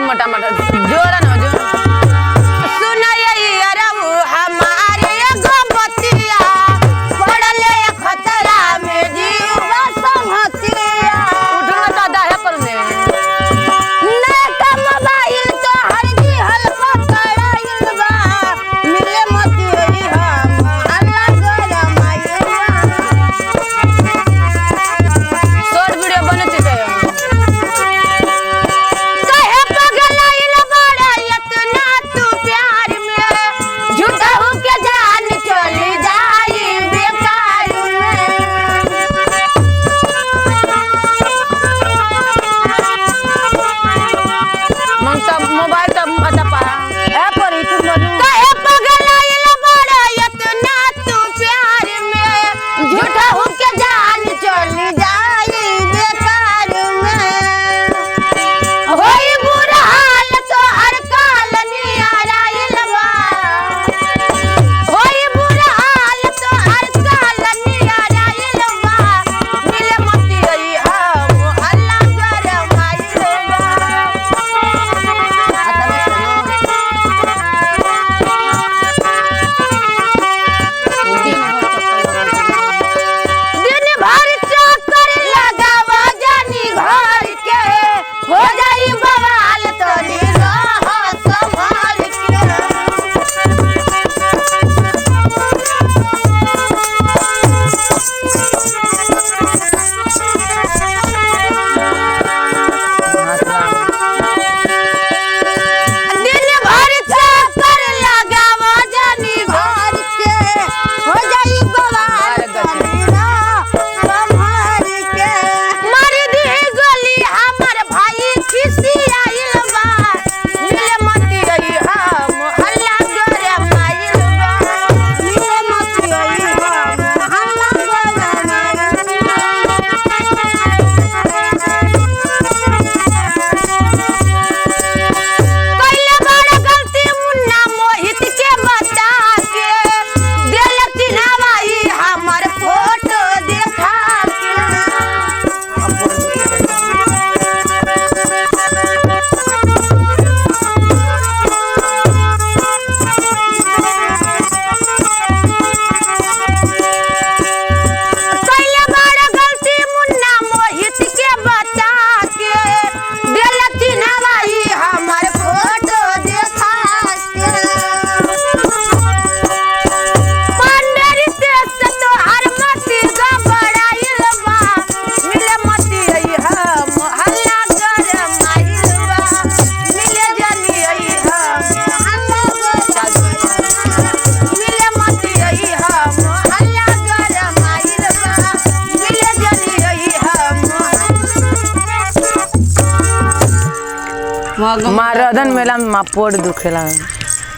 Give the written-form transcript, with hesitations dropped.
मोटा मोटा जोर न जो सुनई अरऊ हमारे एगो बतिया पड़ले खतरा में जीव संहतिया उठना तो दाया पर ने नेटा मोबाइल तो हर जी हल पकड़ाइल बा मिले मती हम अल्लाह गरमाइल शॉर्ट वीडियो बनते थे मारदन मेला में पोड़ दुखेला।